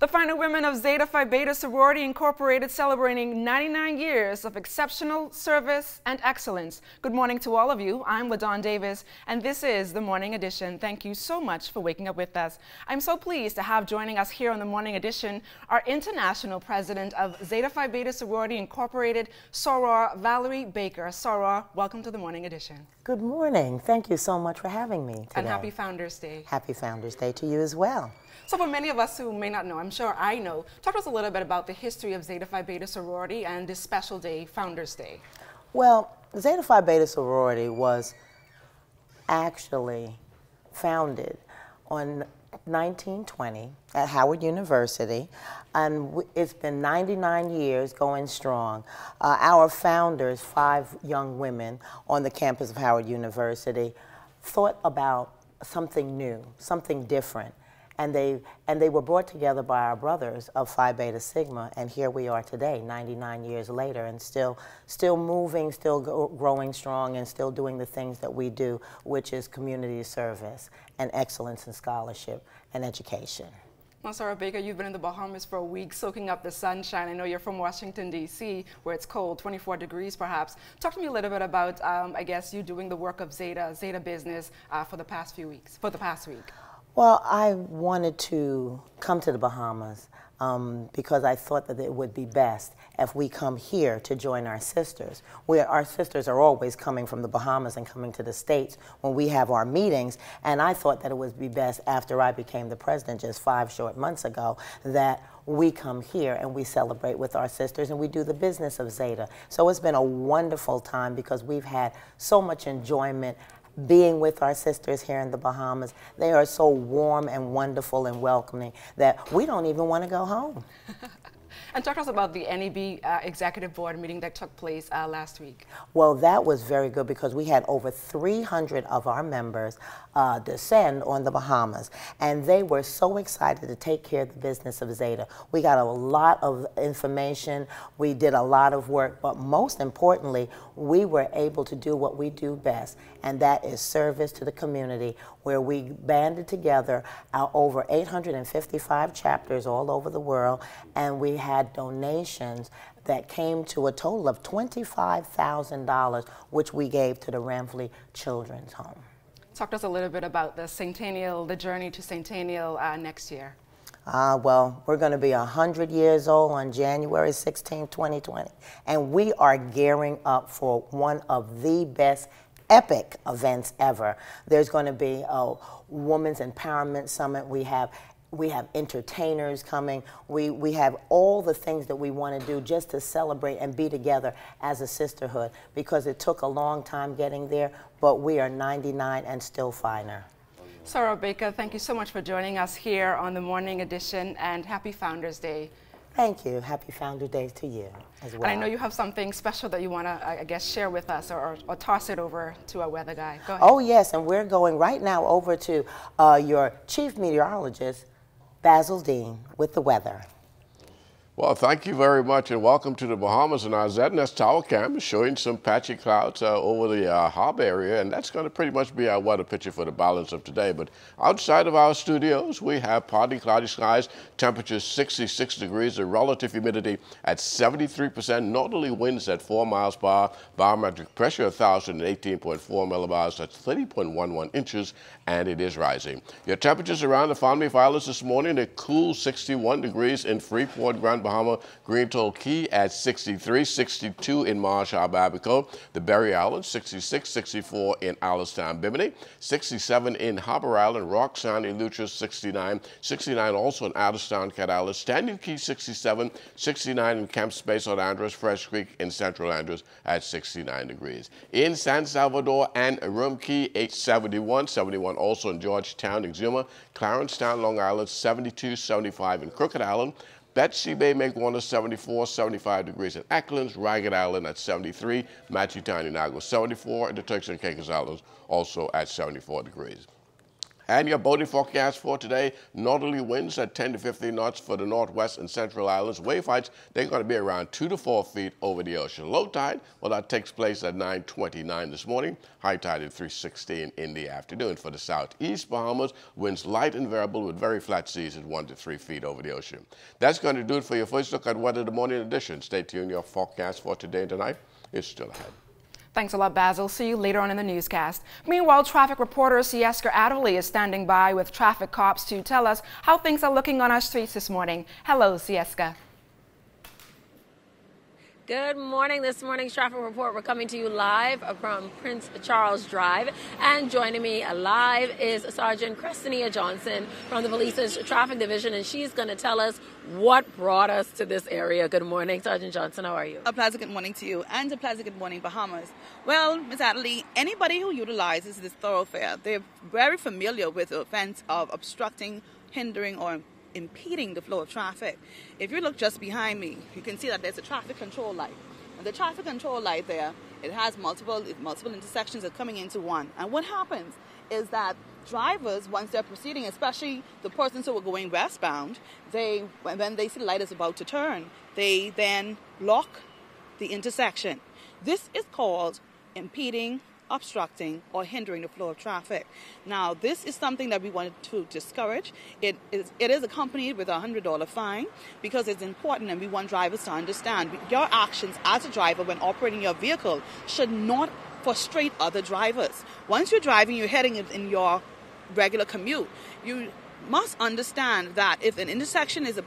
The final women of Zeta Phi Beta Sorority Incorporated celebrating 99 years of exceptional service and excellence. Good morning to all of you. I'm LaDawn Davis, and this is the Morning Edition. Thank you so much for waking up with us. I'm so pleased to have joining us here on the Morning Edition our International President of Zeta Phi Beta Sorority Incorporated, Soror Valerie Baker. Soror, welcome to the Morning Edition. Good morning. Thank you so much for having me today. And happy Founders Day. Happy Founders Day to you as well. So for many of us who may not know, I'm sure I know, talk to us a little bit about the history of Zeta Phi Beta Sorority and this special day, Founders Day. Well, Zeta Phi Beta Sorority was actually founded on 1920 at Howard University, and it's been 99 years going strong. Our founders, 5 young women on the campus of Howard University, thought about something new, something different. And they were brought together by our brothers of Phi Beta Sigma, and here we are today, 99 years later, and still moving, still growing strong, and still doing the things that we do, which is community service and excellence in scholarship and education. Well, Soror Baker, you've been in the Bahamas for a week, soaking up the sunshine. I know you're from Washington, D.C., where it's cold, 24 degrees perhaps. Talk to me a little bit about, I guess, you doing the work of Zeta business for the past week. Well, I wanted to come to the Bahamas because I thought that it would be best if we come here to join our sisters. Our sisters are always coming from the Bahamas and coming to the States when we have our meetings, and I thought that it would be best after I became the president just 5 short months ago that we come here and we celebrate with our sisters and we do the business of Zeta. So it's been a wonderful time because we've had so much enjoyment being with our sisters here in the Bahamas. They are so warm and wonderful and welcoming that we don't even want to go home. And talk to us about the NEB Executive Board meeting that took place last week. Well, that was very good because we had over 300 of our members descend on the Bahamas, and they were so excited to take care of the business of Zeta. We got a lot of information, we did a lot of work, but most importantly, we were able to do what we do best, and that is service to the community, where we banded together our over 855 chapters all over the world, and we had donations that came to a total of $25,000, which we gave to the Ramfley Children's Home. Talk to us a little bit about the Centennial, the journey to Centennial next year. Well, we're going to be 100 years old on January 16, 2020, and we are gearing up for one of the best epic events ever. There's going to be a Women's Empowerment Summit. We have entertainers coming. We have all the things that we want to do just to celebrate and be together as a sisterhood, because it took a long time getting there, but we are 99 and still finer. Soror Baker, thank you so much for joining us here on the Morning Edition, and happy Founders Day. Thank you. Happy Founder Day to you as well. And I know you have something special that you want to, I guess, share with us or toss it over to our weather guy. Go ahead. Oh, yes, and we're going right now over to your chief meteorologist, Basil Dean, with the weather. Well, thank you very much, and welcome to the Bahamas. And our ZNS Tower Cam is showing some patchy clouds over the harbor area, and that's going to pretty much be our weather picture for the balance of today. But outside of our studios, we have partly cloudy skies, temperatures 66 degrees, the relative humidity at 73%, northerly winds at 4 miles per hour, barometric pressure 1,018.4 millibars, that's 30.11 inches, and it is rising. Your temperatures around the Fond Islands this morning, a cool 61 degrees in Freeport, Grand Bahama, Green Atoll Key at 63, 62 in Marshall, Abaco, the Berry Islands, 66, 64 in Alistown, Bimini, 67 in Harbor Island, Rock Sound, Eleuthera, 69, 69 also in Alistown, Cat Island, Standing Key, 67, 69 in Camp Space on Andros, Fresh Creek in Central Andros at 69 degrees. In San Salvador and Rum Key, 71, 71 also in Georgetown, Exuma, Clarencetown, Long Island, 72, 75 in Crooked Island, Betsy Bay, Makewater, 74, 75 degrees in Acklands, Ragged Island at 73, Matchetown, Inago, 74, and the Turks and Caicos Islands also at 74 degrees. And your boating forecast for today, northerly winds at 10 to 15 knots for the northwest and central islands. Wave heights, they're going to be around 2 to 4 feet over the ocean. Low tide, well, that takes place at 9:29 this morning. High tide at 3:16 in the afternoon. For the southeast Bahamas, winds light and variable with very flat seas at 1 to 3 feet over the ocean. That's going to do it for your first look at weather the morning edition. Stay tuned. Your forecast for today and tonight is still ahead. Thanks a lot, Basil. See you later on in the newscast. Meanwhile, traffic reporter Sieska Adderley is standing by with traffic cops to tell us how things are looking on our streets this morning. Hello, Sieska. Good morning. This morning's traffic report, we're coming to you live from Prince Charles Drive. And joining me live is Sergeant Crestania Johnson from the police's traffic division, and she's going to tell us what brought us to this area. Good morning, Sergeant Johnson. How are you? A pleasant good morning to you, and a pleasant good morning, Bahamas. Well, Ms. Adderley, anybody who utilizes this thoroughfare, they're very familiar with the offense of obstructing, hindering, or impeding the flow of traffic. If you look just behind me, you can see that there's a traffic control light. And the traffic control light there, it has multiple intersections that are coming into one. And what happens is that drivers, once they're proceeding, especially the persons who are going westbound, when they see the light is about to turn, they then block the intersection. This is called impeding, obstructing, or hindering the flow of traffic. Now, this is something that we wanted to discourage. It is accompanied with a $100 fine because it's important, and we want drivers to understand your actions as a driver when operating your vehicle should not frustrate other drivers. Once you're driving, you're heading in your regular commute, you must understand that if an intersection is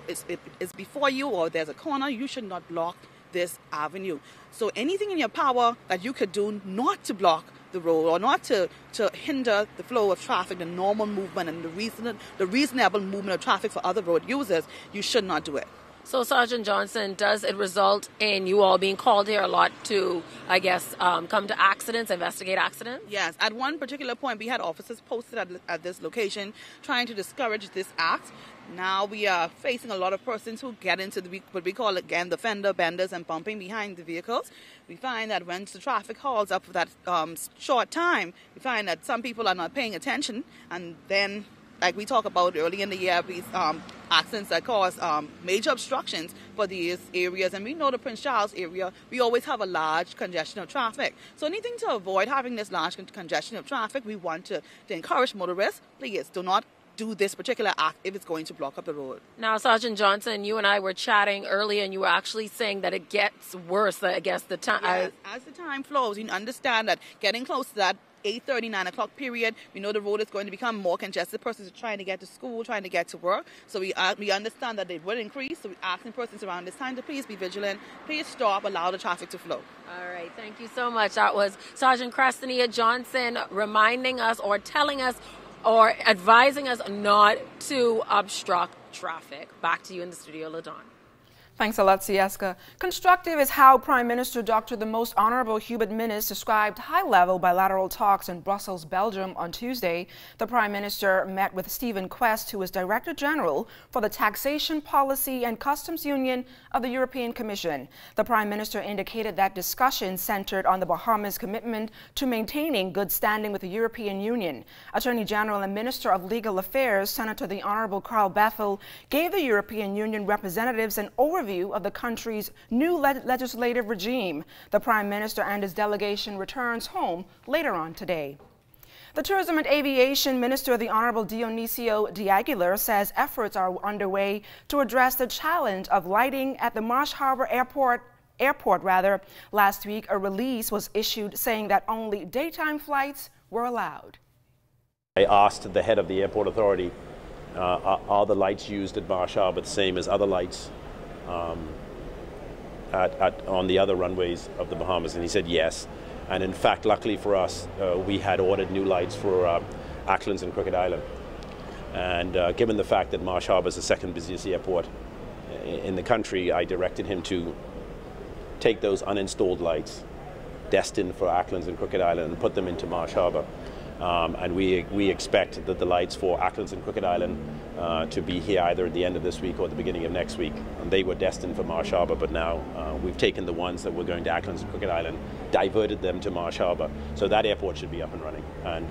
before you or there's a corner, you should not block this avenue. So anything in your power that you could do not to block the road or not to hinder the flow of traffic, the normal movement and the reasonable movement of traffic for other road users, you should not do it. So, Sergeant Johnson, does it result in you all being called here a lot to, I guess, come to accidents, investigate accidents? Yes. At one particular point, we had officers posted at this location trying to discourage this act. Now we are facing a lot of persons who get into what we call, again, the fender benders and bumping behind the vehicles. We find that once the traffic halts up for that short time, we find that some people are not paying attention, and then, like we talked about early in the year, these accidents that cause major obstructions for these areas. And we know the Prince Charles area, we always have a large congestion of traffic. So anything to avoid having this large congestion of traffic, we want to encourage motorists, please do not do this particular act if it's going to block up the road. Now, Sergeant Johnson, you and I were chatting earlier, and you were actually saying that it gets worse, I guess, the time. Yes, as the time flows, you understand that getting close to that 8:30, 9 o'clock period, we know the road is going to become more congested. Persons are trying to get to school, trying to get to work. So we understand that it will increase. So we're asking persons around this time to please be vigilant. Please stop, allow the traffic to flow. All right. Thank you so much. That was Sergeant Crestania Johnson reminding us or telling us or advising us not to obstruct traffic. Back to you in the studio, LaDawn. Thanks a lot, Sieska. Constructive is how Prime Minister Dr. the Most Honorable Hubert Minnis described high-level bilateral talks in Brussels, Belgium on Tuesday. The Prime Minister met with Stephen Quest, who is Director General for the Taxation Policy and Customs Union of the European Commission. The Prime Minister indicated that discussions centered on the Bahamas' commitment to maintaining good standing with the European Union. Attorney General and Minister of Legal Affairs, Senator the Honorable Carl Bethel, gave the European Union representatives an overview of the country's new legislative regime. The Prime Minister and his delegation returns home later on today. The Tourism and Aviation Minister, the Honorable Dionisio de Aguilar, says efforts are underway to address the challenge of lighting at the Marsh Harbor Airport. Last week, a release was issued saying that only daytime flights were allowed. I asked the head of the airport authority, are the lights used at Marsh Harbor the same as other lights on the other runways of the Bahamas, and he said yes. And in fact, luckily for us, we had ordered new lights for Acklins and Crooked Island. And given the fact that Marsh Harbor is the second busiest airport in the country, I directed him to take those uninstalled lights destined for Acklins and Crooked Island and put them into Marsh Harbor. And we expect that the lights for Acklins and Crooked Island to be here either at the end of this week or the beginning of next week. And they were destined for Marsh Harbor, but now we've taken the ones that were going to Acklins and Crooked Island, diverted them to Marsh Harbor. So that airport should be up and running. And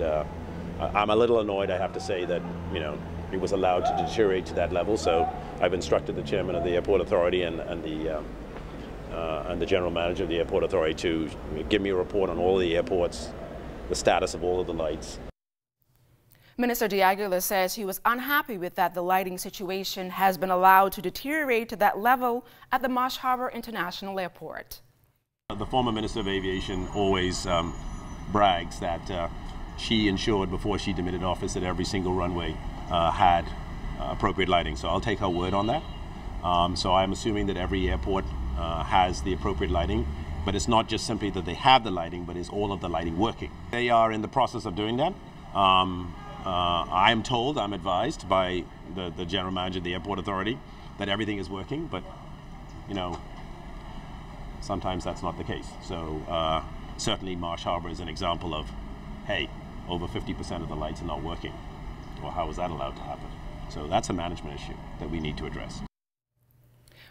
I'm a little annoyed, I have to say, that, you know, it was allowed to deteriorate to that level. So I've instructed the chairman of the airport authority and the general manager of the airport authority to give me a report on all the airports, the status of all of the lights. Minister de Aguilar says he was unhappy with that the lighting situation has been allowed to deteriorate to that level at the Marsh Harbor International Airport. The former Minister of Aviation always brags that she ensured before she demitted office that every single runway had appropriate lighting. So I'll take her word on that. So I'm assuming that every airport has the appropriate lighting, but it's not just simply that they have the lighting, but is all of the lighting working? They are in the process of doing that. I'm told, I'm advised by the general manager of the airport authority that everything is working, but, you know, sometimes that's not the case. So certainly Marsh Harbor is an example of, hey, over 50% of the lights are not working. Well, how is that allowed to happen? So that's a management issue that we need to address.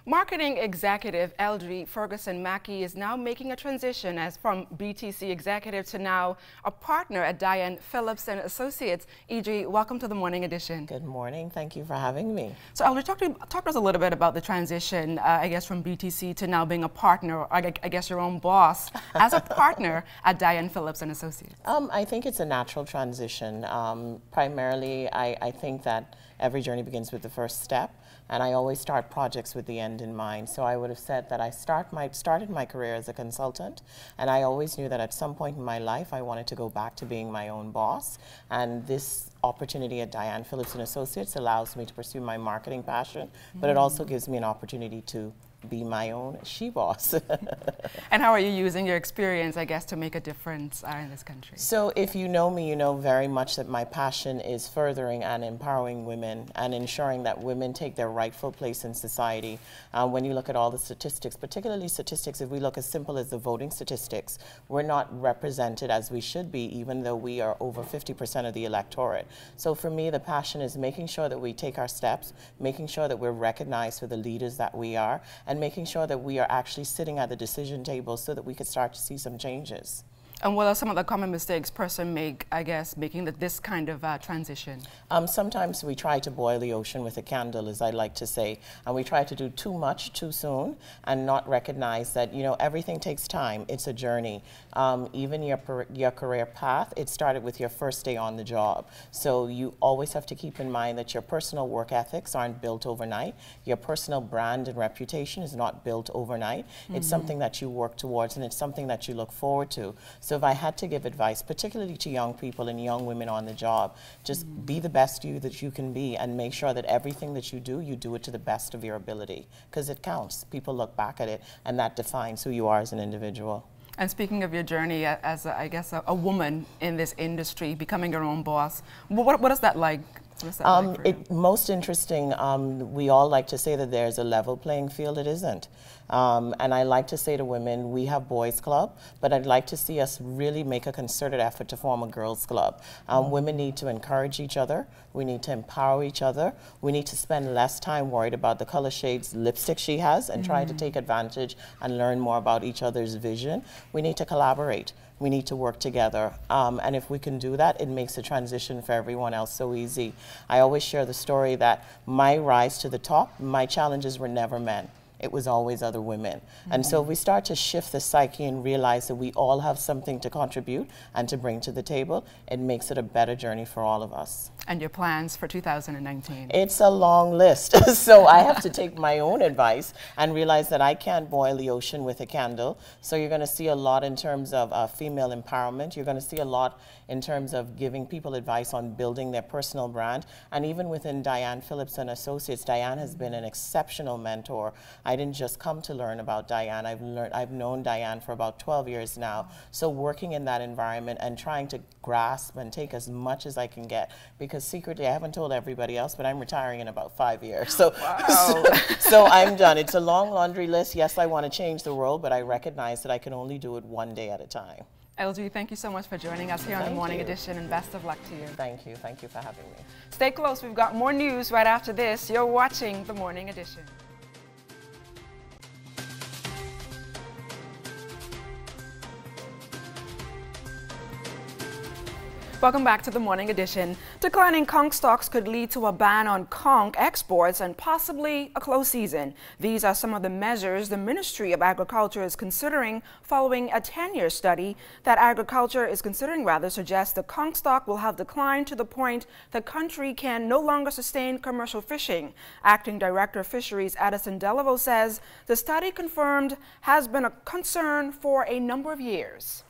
Marketing executive Eldry Ferguson Mackey is now making a transition as from BTC executive to now a partner at Diane Phillips and Associates. Eldry, welcome to the Morning Edition. Good morning. Thank you for having me. So Eldry, talk to us a little bit about the transition, I guess, from BTC to now being a partner, or I guess your own boss, as a partner at Diane Phillips and Associates. I think it's a natural transition. Primarily, I think that every journey begins with the first step. And I always start projects with the end in mind. So I would have said that I started my career as a consultant, and I always knew that at some point in my life I wanted to go back to being my own boss. And this opportunity at Diane Phillips and Associates allows me to pursue my marketing passion, but it also gives me an opportunity to be my own she-boss. And how are you using your experience, I guess, to make a difference in this country? So if you know me, you know very much that my passion is furthering and empowering women and ensuring that women take their rightful place in society. When you look at all the statistics, particularly statistics, if we look as simple as the voting statistics, we're not represented as we should be, even though we are over 50% of the electorate. So for me, the passion is making sure that we take our steps, making sure that we're recognized for the leaders that we are, and making sure that we are actually sitting at the decision table so that we could start to see some changes. And what are some of the common mistakes person make, I guess, making this kind of transition? Sometimes we try to boil the ocean with a candle, as I like to say, and we try to do too much too soon and not recognize that, you know, everything takes time. It's a journey. Even your career path, it started with your first day on the job. So you always have to keep in mind that your personal work ethics aren't built overnight. Your personal brand and reputation is not built overnight. It's something that you work towards, and it's something that you look forward to. So if I had to give advice, particularly to young people and young women on the job, just be the best you that you can be and make sure that everything that you do it to the best of your ability, because it counts. People look back at it, and that defines who you are as an individual. And speaking of your journey as, I guess, a woman in this industry, becoming your own boss, what is that like? Most interesting, we all like to say that there's a level playing field. It isn't. And I like to say to women, we have boys club, but I'd like to see us really make a concerted effort to form a girls club. Women need to encourage each other. We need to empower each other. We need to spend less time worried about the color shades lipstick she has and try to take advantage and learn more about each other's vision. We need to collaborate. We need to work together. And if we can do that, it makes the transition for everyone else so easy. I always share the story that my rise to the top, my challenges were never men. It was always other women. And so if we start to shift the psyche and realize that we all have something to contribute and to bring to the table, it makes it a better journey for all of us. And your plans for 2019? It's a long list. So I have to take my own advice and realize that I can't boil the ocean with a candle. So you're going to see a lot in terms of female empowerment. You're going to see a lot in terms of giving people advice on building their personal brand. And even within Diane Phillips and Associates, Diane has been an exceptional mentor. I didn't just come to learn about Diane. I've known Diane for about 12 years now. So working in that environment and trying to grasp and take as much as I can get, because secretly, I haven't told everybody else, but I'm retiring in about 5 years. So, wow. so I'm done. It's a long laundry list. Yes, I want to change the world, but I recognize that I can only do it one day at a time. LG, thank you so much for joining us here on the Morning Edition, and best of luck to you. Thank you. Thank you for having me. Stay close. We've got more news right after this. You're watching the Morning Edition. Welcome back to the morning edition. Declining conch stocks could lead to a ban on conch exports and possibly a closed season. These are some of the measures the Ministry of Agriculture is considering following a 10-year study that agriculture is considering suggests the conch stock will have declined to the point the country can no longer sustain commercial fishing. Acting Director of Fisheries Addison Delaveau says the study confirmed has been a concern for a number of years.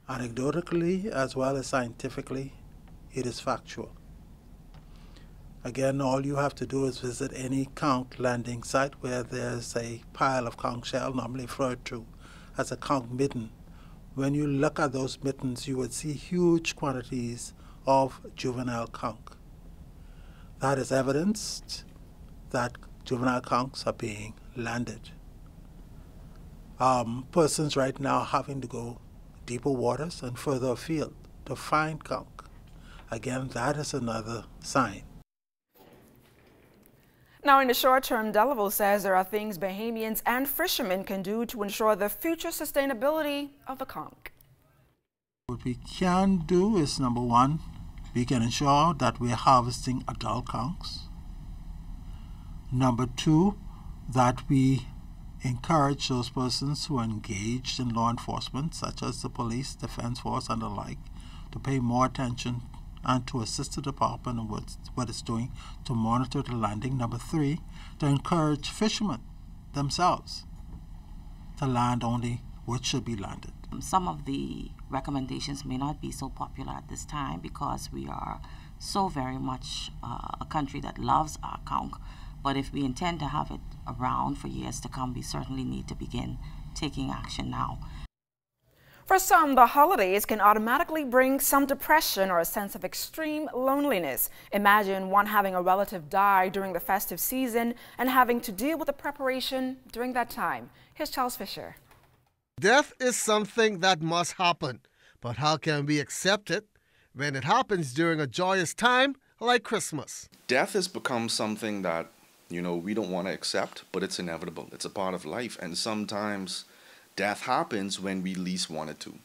Anecdotally, as well as scientifically, it is factual. Again, all you have to do is visit any conch landing site where there's a pile of conch shell, normally referred to as a conch midden. When you look at those middens, you would see huge quantities of juvenile conch. That is evidence that juvenile conchs are being landed. Persons right now having to go deeper waters and further afield to find conch. Again, that is another sign. Now, in the short term, Delaveau says there are things Bahamians and fishermen can do to ensure the future sustainability of the conch. What we can do is, number one, we can ensure that we're harvesting adult conchs. Number two, that we encourage those persons who are engaged in law enforcement, such as the police, defense force, and the like, to pay more attention and to assist the department in what it's doing to monitor the landing. Number three, to encourage fishermen themselves to land only what should be landed. Some of the recommendations may not be so popular at this time because we are so very much a country that loves our conch. But if we intend to have it around for years to come, we certainly need to begin taking action now. For some, the holidays can automatically bring some depression or a sense of extreme loneliness. Imagine one having a relative die during the festive season and having to deal with the preparation during that time. Here's Charles Fisher. Death is something that must happen, but how can we accept it when it happens during a joyous time like Christmas? Death has become something that we don't want to accept, but it's inevitable. It's a part of life. And sometimes death happens when we least want it to.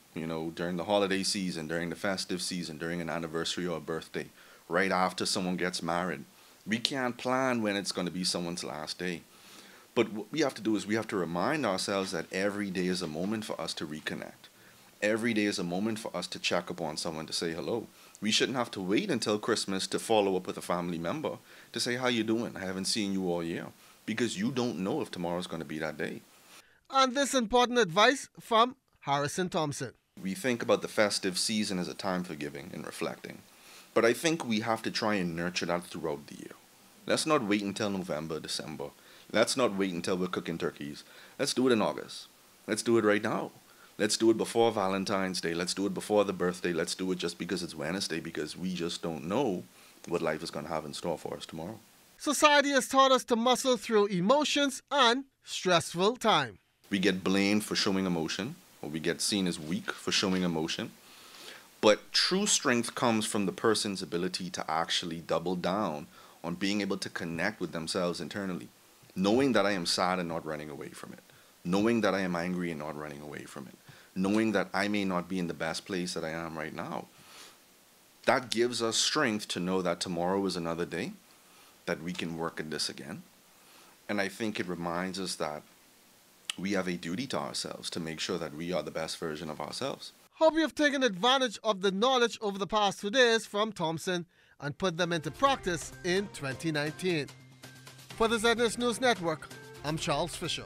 During the holiday season, during the festive season, during an anniversary or a birthday, right after someone gets married. We can't plan when it's going to be someone's last day. But what we have to do is we have to remind ourselves that every day is a moment for us to reconnect. Every day is a moment for us to check up on someone, to say hello. We shouldn't have to wait until Christmas to follow up with a family member to say, how you doing? I haven't seen you all year. Because you don't know if tomorrow's going to be that day. And this important advice from Harrison Thompson. We think about the festive season as a time for giving and reflecting. But I think we have to try and nurture that throughout the year. Let's not wait until November, December. Let's not wait until we're cooking turkeys. Let's do it in August. Let's do it right now. Let's do it before Valentine's Day. Let's do it before the birthday. Let's do it just because it's Wednesday, because we just don't know what life is going to have in store for us tomorrow. Society has taught us to muscle through emotions and stressful time. We get blamed for showing emotion, or we get seen as weak for showing emotion. But true strength comes from the person's ability to actually double down on being able to connect with themselves internally. Knowing that I am sad and not running away from it. Knowing that I am angry and not running away from it. Knowing that I may not be in the best place that I am right now. That gives us strength to know that tomorrow is another day, that we can work at this again. And I think it reminds us that we have a duty to ourselves to make sure that we are the best version of ourselves. Hope you have taken advantage of the knowledge over the past 2 days from Thompson and put them into practice in 2019. For the ZNS News Network, I'm Charles Fisher.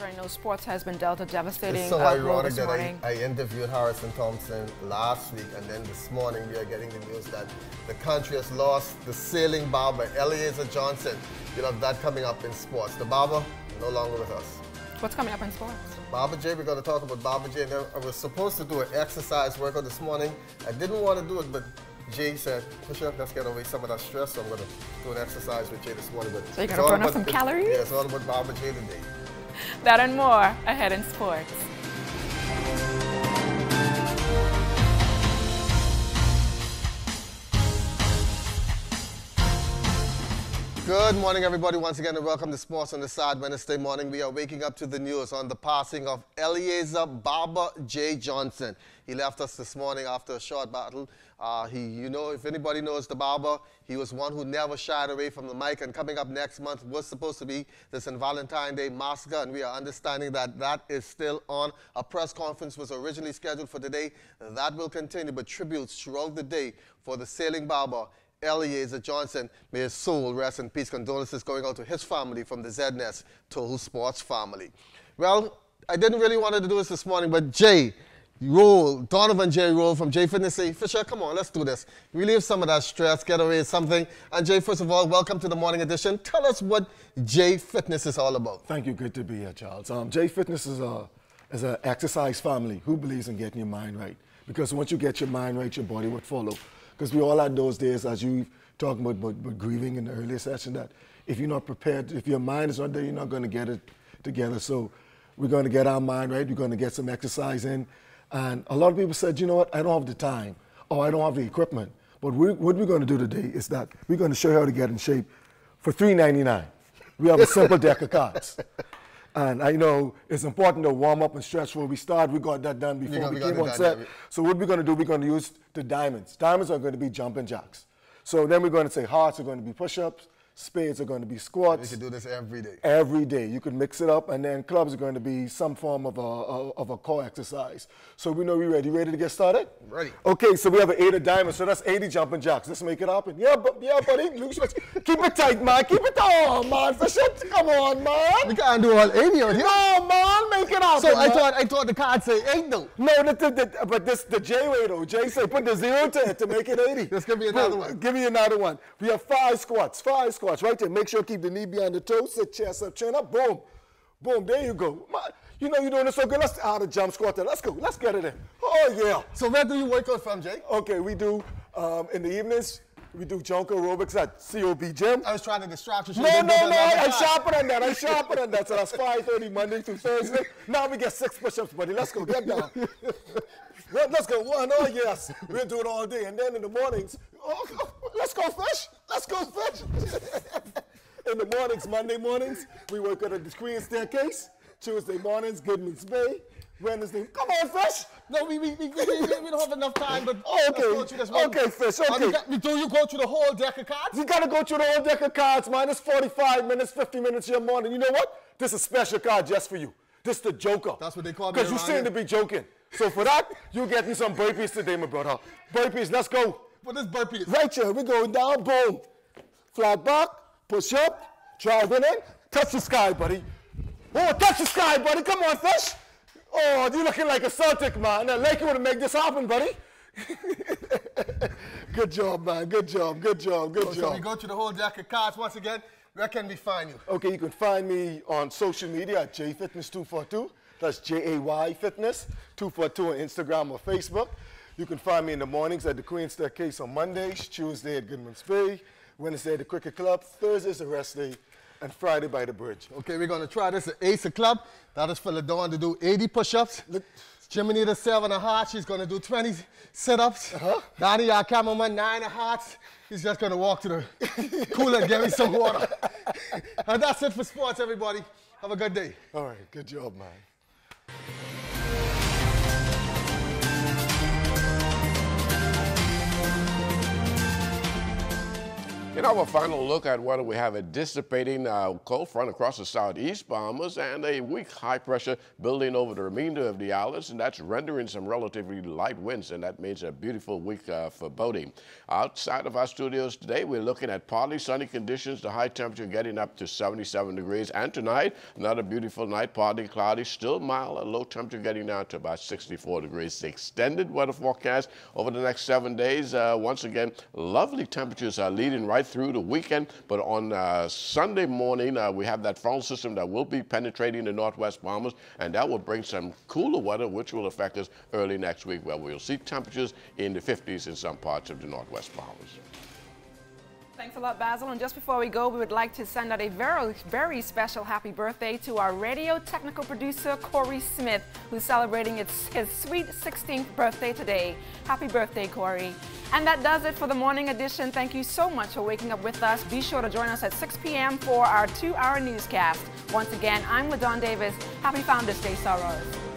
I know sports has been dealt a devastating It's so blow ironic this that morning. I interviewed Harrison Thompson last week, and then this morning we are getting the news that the country has lost the sailing barber, Eliezer Johnson. You'll have that coming up in sports. The barber, no longer with us. What's coming up in sports? Barber J, we're going to talk about Barber J. And I was supposed to do an exercise workout this morning. I didn't want to do it, but Jay said, Fisher, let's get away some of that stress, so I'm going to do an exercise with Jay this morning. But so you're going to burn off some calories? Yeah, it's all about Barber J today. That and more ahead in sports. Good morning, everybody. Once again, and welcome to Sports on the Side. Wednesday morning, we are waking up to the news on the passing of Eliezer Barber J. Johnson. He left us this morning after a short battle. If anybody knows the Barber, he was one who never shied away from the mic. And coming up next month was supposed to be the St. Valentine Day Massacre, and we are understanding that that is still on. A press conference was originally scheduled for today. That will continue, but tributes throughout the day for the sailing barber, Eliezer Johnson. May his soul rest in peace. Condolences going out to his family from the ZNS Total Sports family. Well, I didn't really want to do this morning, but Donovan J. Roll from J Fitness say, Fisher, come on, let's do this. Relieve some of that stress, get away something. And Jay, first of all, welcome to the morning edition. Tell us what J Fitness is all about. Thank you. Good to be here, Charles. J Fitness is an exercise family who believes in getting your mind right. Because once you get your mind right, your body would follow. Because we all had those days, as you talking about grieving in the earlier session, that if you're not prepared, if your mind is not there, you're not going to get it together. So we're going to get our mind right. We're going to get some exercise in. And a lot of people said, you know what, I don't have the time, or I don't have the equipment. But what we're going to do today is that we're going to show you how to get in shape for $3.99. We have a simple deck of cards. And I know it's important to warm up and stretch before we start. We got that done before we came on set. So what we're going to do, we're going to use the diamonds. Diamonds are going to be jumping jacks. So then we're going to say hearts are going to be push-ups, spades are going to be squats. You can do this every day. Every day. You can mix it up, and then clubs are going to be some form of a core exercise. So we know we're ready. You ready to get started? Ready. Okay, so we have an 8 of diamonds, so that's 80 jumping jacks. Let's make it happen. Yeah, buddy. Keep it tight, man. Keep it tight, man. Come on, man. We can't do all 80 out here. No, man. Make it happen. So I thought the card say 8 though. No, but this the J way though. J say put the 0 to it to make it 80. Let's give me another one. Give me another one. We have 5 squats. 5 squats right there. Make sure keep the knee behind the toe. Sit chest up, chin up. Boom. Boom. There you go. You know you're doing it so good. Let's add a jump squat there. Let's go. Let's get it in. Oh yeah. So where do you work out from, Jay? Okay, we do in the evenings. We do junk aerobics at COB Gym. I was trying to distract you. No. I'm sharper than that. So that's 5:30 Monday through Thursday. Now we get 6 push-ups, buddy. Let's go. Get down. Let's go. 1. Oh, yes. We'll do it all day. And then in the mornings, let's go fish. Let's go fish. In the mornings, Monday mornings, we work at the Queen Staircase. Tuesday mornings, Goodman's Bay. Wednesday, come on, fish. No, we don't have enough time, but okay, fish, okay. Do you go through the whole deck of cards? You gotta go through the whole deck of cards, man. It's 45 minutes, 50 minutes your morning. You know what? This is a special card just for you. This is the joker. That's what they call me. Because you seem to be joking. So for that, you get me some burpees today, my brother. Burpees, let's go. What is burpees? Right here, we go down, boom. Flat back, push up, drive in, touch the sky, buddy. Oh, touch the sky, buddy. Come on, fish. Oh, you're looking like a Celtic, man. I'd like you to make this happen, buddy. Good job, man. Good job. So we go to the whole deck of cards once again. Where can we find you? Okay, you can find me on social media at JFitness242. That's JAY Fitness 242 on Instagram or Facebook. You can find me in the mornings at the Queen Staircase on Mondays, Tuesday at Goodman's Bay, Wednesday at the Cricket Club, Thursday's the rest day, and Friday by the bridge. Okay, we're going to try this at Ace Club. That is for LaDawn to do 80 push-ups. Jiminy the 7 and heart. She's going to do 20 sit-ups. Donnie, our cameraman, 9 and hearts. He's just going to walk to the cooler and get me some water. And that's it for sports, everybody. Have a good day. All right, good job, man. In our final look at what we have, a dissipating cold front across the southeast, Bahamas, and a weak high pressure building over the remainder of the islands, and that's rendering some relatively light winds, and that means a beautiful week for boating. Outside of our studios today, we're looking at partly sunny conditions, the high temperature getting up to 77 degrees, and tonight, another beautiful night, partly cloudy, still mild, a low temperature getting down to about 64 degrees. The extended weather forecast over the next 7 days, once again, lovely temperatures are leading right through the weekend, but on Sunday morning we have that frontal system that will be penetrating the northwest Bahamas, and that will bring some cooler weather which will affect us early next week, where we'll see temperatures in the 50s in some parts of the northwest Bahamas. Thanks a lot, Basil. And just before we go, we would like to send out a very, very special happy birthday to our radio technical producer, Corey Smith, who's celebrating his sweet 16th birthday today. Happy birthday, Corey. And that does it for the morning edition. Thank you so much for waking up with us. Be sure to join us at 6 p.m. for our 2-hour newscast. Once again, I'm LaDawn Davis. Happy Founders Day, Sorrows.